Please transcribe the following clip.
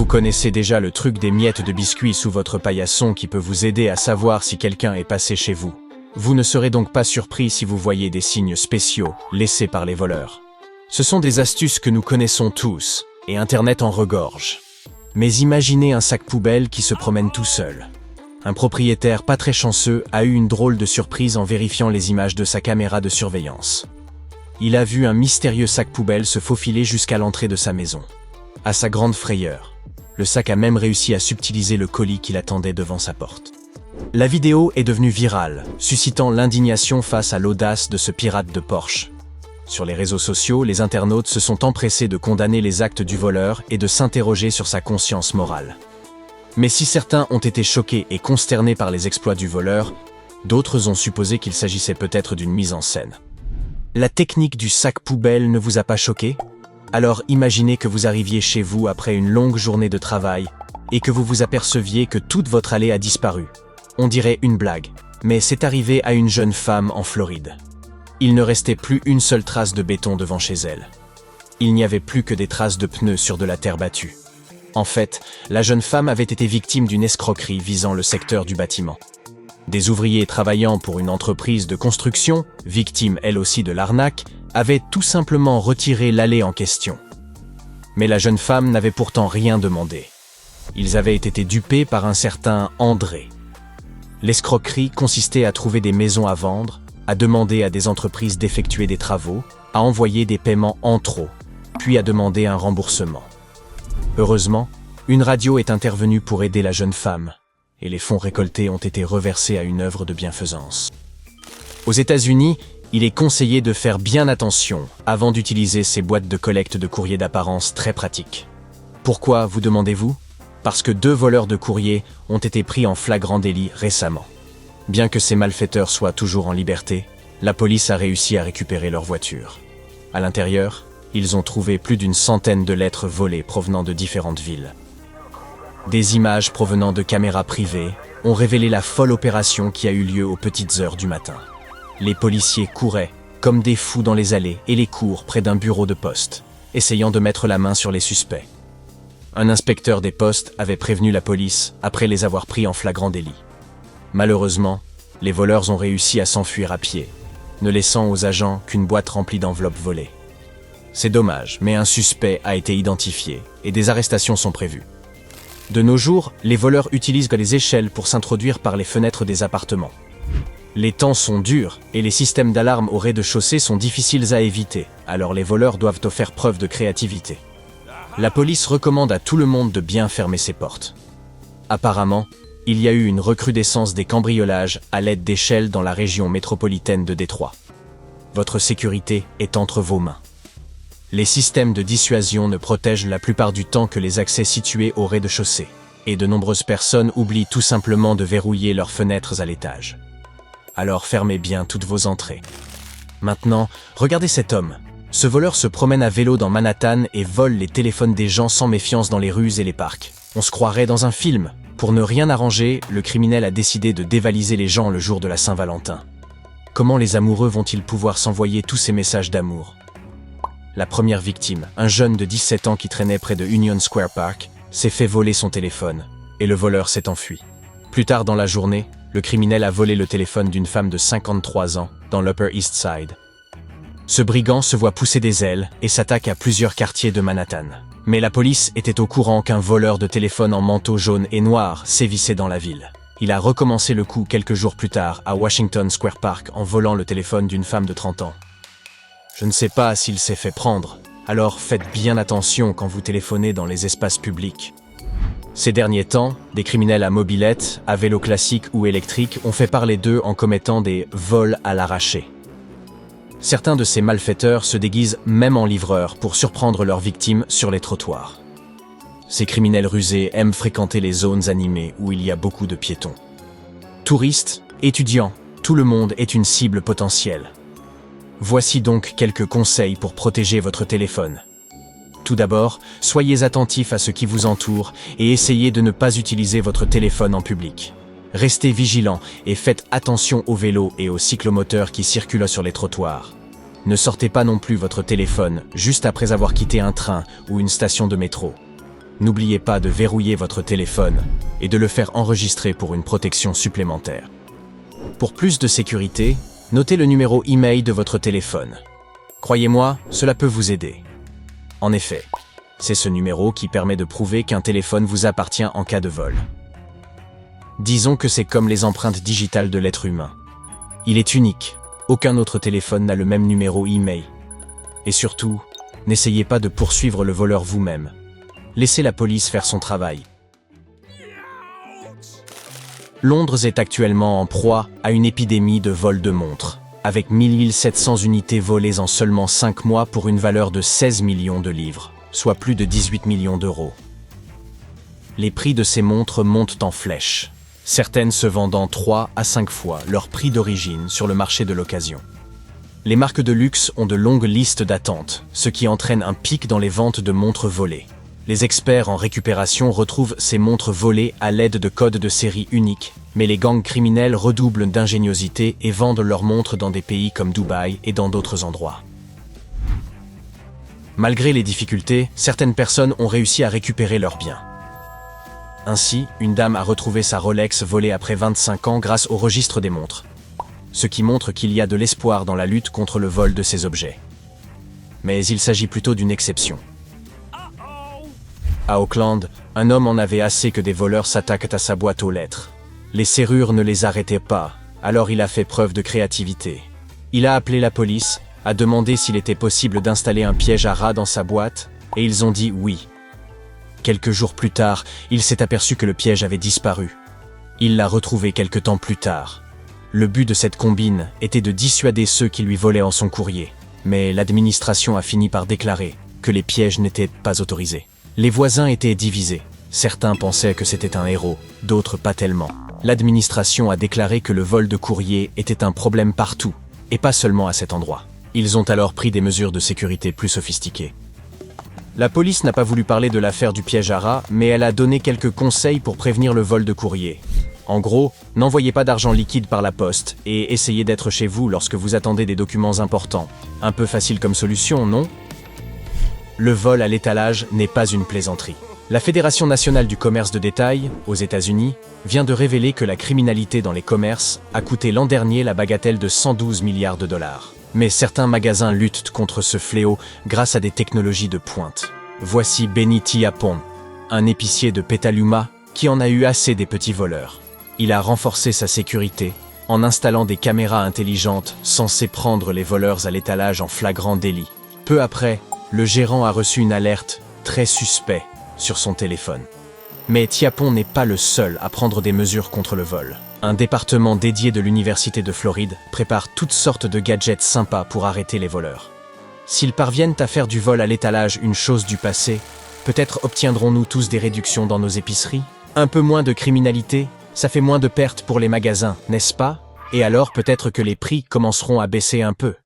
Vous connaissez déjà le truc des miettes de biscuits sous votre paillasson qui peut vous aider à savoir si quelqu'un est passé chez vous. Vous ne serez donc pas surpris si vous voyez des signes spéciaux laissés par les voleurs. Ce sont des astuces que nous connaissons tous, et Internet en regorge. Mais imaginez un sac poubelle qui se promène tout seul. Un propriétaire pas très chanceux a eu une drôle de surprise en vérifiant les images de sa caméra de surveillance. Il a vu un mystérieux sac poubelle se faufiler jusqu'à l'entrée de sa maison. À sa grande frayeur, le sac a même réussi à subtiliser le colis qu'il attendait devant sa porte. La vidéo est devenue virale, suscitant l'indignation face à l'audace de ce pirate de Porsche. Sur les réseaux sociaux, les internautes se sont empressés de condamner les actes du voleur et de s'interroger sur sa conscience morale. Mais si certains ont été choqués et consternés par les exploits du voleur, d'autres ont supposé qu'il s'agissait peut-être d'une mise en scène. La technique du sac poubelle ne vous a pas choqué ? Alors imaginez que vous arriviez chez vous après une longue journée de travail et que vous vous aperceviez que toute votre allée a disparu. On dirait une blague, mais c'est arrivé à une jeune femme en Floride. Il ne restait plus une seule trace de béton devant chez elle. Il n'y avait plus que des traces de pneus sur de la terre battue. En fait, la jeune femme avait été victime d'une escroquerie visant le secteur du bâtiment. Des ouvriers travaillant pour une entreprise de construction, victimes elle aussi de l'arnaque, avaient tout simplement retiré l'allée en question. Mais la jeune femme n'avait pourtant rien demandé. Ils avaient été dupés par un certain André. L'escroquerie consistait à trouver des maisons à vendre, à demander à des entreprises d'effectuer des travaux, à envoyer des paiements en trop, puis à demander un remboursement. Heureusement, une radio est intervenue pour aider la jeune femme, et les fonds récoltés ont été reversés à une œuvre de bienfaisance. Aux États-Unis, il est conseillé de faire bien attention avant d'utiliser ces boîtes de collecte de courrier d'apparence très pratiques. Pourquoi, vous demandez-vous ? Parce que 2 voleurs de courrier ont été pris en flagrant délit récemment. Bien que ces malfaiteurs soient toujours en liberté, la police a réussi à récupérer leur voiture. À l'intérieur, ils ont trouvé plus d'une centaine de lettres volées provenant de différentes villes. Des images provenant de caméras privées ont révélé la folle opération qui a eu lieu aux petites heures du matin. Les policiers couraient, comme des fous dans les allées et les cours près d'un bureau de poste, essayant de mettre la main sur les suspects. Un inspecteur des postes avait prévenu la police après les avoir pris en flagrant délit. Malheureusement, les voleurs ont réussi à s'enfuir à pied, ne laissant aux agents qu'une boîte remplie d'enveloppes volées. C'est dommage, mais un suspect a été identifié et des arrestations sont prévues. De nos jours, les voleurs utilisent les échelles pour s'introduire par les fenêtres des appartements. Les temps sont durs et les systèmes d'alarme au rez-de-chaussée sont difficiles à éviter, alors les voleurs doivent faire preuve de créativité. La police recommande à tout le monde de bien fermer ses portes. Apparemment, il y a eu une recrudescence des cambriolages à l'aide d'échelles dans la région métropolitaine de Détroit. Votre sécurité est entre vos mains. Les systèmes de dissuasion ne protègent la plupart du temps que les accès situés au rez-de-chaussée, et de nombreuses personnes oublient tout simplement de verrouiller leurs fenêtres à l'étage. Alors fermez bien toutes vos entrées. Maintenant, regardez cet homme. Ce voleur se promène à vélo dans Manhattan et vole les téléphones des gens sans méfiance dans les rues et les parcs. On se croirait dans un film. Pour ne rien arranger, le criminel a décidé de dévaliser les gens le jour de la Saint-Valentin. Comment les amoureux vont-ils pouvoir s'envoyer tous ces messages d'amour ? La première victime, un jeune de 17 ans qui traînait près de Union Square Park, s'est fait voler son téléphone, et le voleur s'est enfui. Plus tard dans la journée, le criminel a volé le téléphone d'une femme de 53 ans dans l'Upper East Side. Ce brigand se voit pousser des ailes et s'attaque à plusieurs quartiers de Manhattan. Mais la police était au courant qu'un voleur de téléphone en manteau jaune et noir sévissait dans la ville. Il a recommencé le coup quelques jours plus tard à Washington Square Park en volant le téléphone d'une femme de 30 ans. Je ne sais pas s'il s'est fait prendre, alors faites bien attention quand vous téléphonez dans les espaces publics. Ces derniers temps, des criminels à mobilette, à vélo classique ou électrique ont fait parler d'eux en commettant des vols à l'arraché. Certains de ces malfaiteurs se déguisent même en livreurs pour surprendre leurs victimes sur les trottoirs. Ces criminels rusés aiment fréquenter les zones animées où il y a beaucoup de piétons. Touristes, étudiants, tout le monde est une cible potentielle. Voici donc quelques conseils pour protéger votre téléphone. Tout d'abord, soyez attentifs à ce qui vous entoure et essayez de ne pas utiliser votre téléphone en public. Restez vigilants et faites attention aux vélos et aux cyclomoteurs qui circulent sur les trottoirs. Ne sortez pas non plus votre téléphone juste après avoir quitté un train ou une station de métro. n'oubliez pas de verrouiller votre téléphone et de le faire enregistrer pour une protection supplémentaire. Pour plus de sécurité, notez le numéro e-mail de votre téléphone. Croyez-moi, cela peut vous aider. En effet, c'est ce numéro qui permet de prouver qu'un téléphone vous appartient en cas de vol. Disons que c'est comme les empreintes digitales de l'être humain. Il est unique, aucun autre téléphone n'a le même numéro e-mail. Et surtout, n'essayez pas de poursuivre le voleur vous-même. Laissez la police faire son travail. Londres est actuellement en proie à une épidémie de vol de montres, avec 1700 unités volées en seulement 5 mois pour une valeur de 16 millions de livres, soit plus de 18 millions d'euros. Les prix de ces montres montent en flèche, certaines se vendant 3 à 5 fois leur prix d'origine sur le marché de l'occasion. Les marques de luxe ont de longues listes d'attente, ce qui entraîne un pic dans les ventes de montres volées. Les experts en récupération retrouvent ces montres volées à l'aide de codes de série uniques, mais les gangs criminels redoublent d'ingéniosité et vendent leurs montres dans des pays comme Dubaï et dans d'autres endroits. Malgré les difficultés, certaines personnes ont réussi à récupérer leurs biens. Ainsi, une dame a retrouvé sa Rolex volée après 25 ans grâce au registre des montres, ce qui montre qu'il y a de l'espoir dans la lutte contre le vol de ces objets. Mais il s'agit plutôt d'une exception. À Auckland, un homme en avait assez que des voleurs s'attaquent à sa boîte aux lettres. Les serrures ne les arrêtaient pas, alors il a fait preuve de créativité. Il a appelé la police, a demandé s'il était possible d'installer un piège à rats dans sa boîte, et ils ont dit oui. Quelques jours plus tard, il s'est aperçu que le piège avait disparu. Il l'a retrouvé quelque temps plus tard. Le but de cette combine était de dissuader ceux qui lui volaient en son courrier, mais l'administration a fini par déclarer que les pièges n'étaient pas autorisés. Les voisins étaient divisés. Certains pensaient que c'était un héros, d'autres pas tellement. L'administration a déclaré que le vol de courrier était un problème partout, et pas seulement à cet endroit. Ils ont alors pris des mesures de sécurité plus sophistiquées. La police n'a pas voulu parler de l'affaire du piège à rats, mais elle a donné quelques conseils pour prévenir le vol de courrier. En gros, n'envoyez pas d'argent liquide par la poste et essayez d'être chez vous lorsque vous attendez des documents importants. Un peu facile comme solution, non ? Le vol à l'étalage n'est pas une plaisanterie. La Fédération nationale du commerce de détail, aux États-Unis, vient de révéler que la criminalité dans les commerces a coûté l'an dernier la bagatelle de 112 milliards de dollars. Mais certains magasins luttent contre ce fléau grâce à des technologies de pointe. Voici Benny Tiapon, un épicier de Petaluma qui en a eu assez des petits voleurs. Il a renforcé sa sécurité en installant des caméras intelligentes censées prendre les voleurs à l'étalage en flagrant délit. Peu après, le gérant a reçu une alerte très suspecte sur son téléphone. Mais Tiapon n'est pas le seul à prendre des mesures contre le vol. Un département dédié de l'Université de Floride prépare toutes sortes de gadgets sympas pour arrêter les voleurs. S'ils parviennent à faire du vol à l'étalage une chose du passé, peut-être obtiendrons-nous tous des réductions dans nos épiceries? Un peu moins de criminalité, ça fait moins de pertes pour les magasins, n'est-ce pas? Et alors peut-être que les prix commenceront à baisser un peu.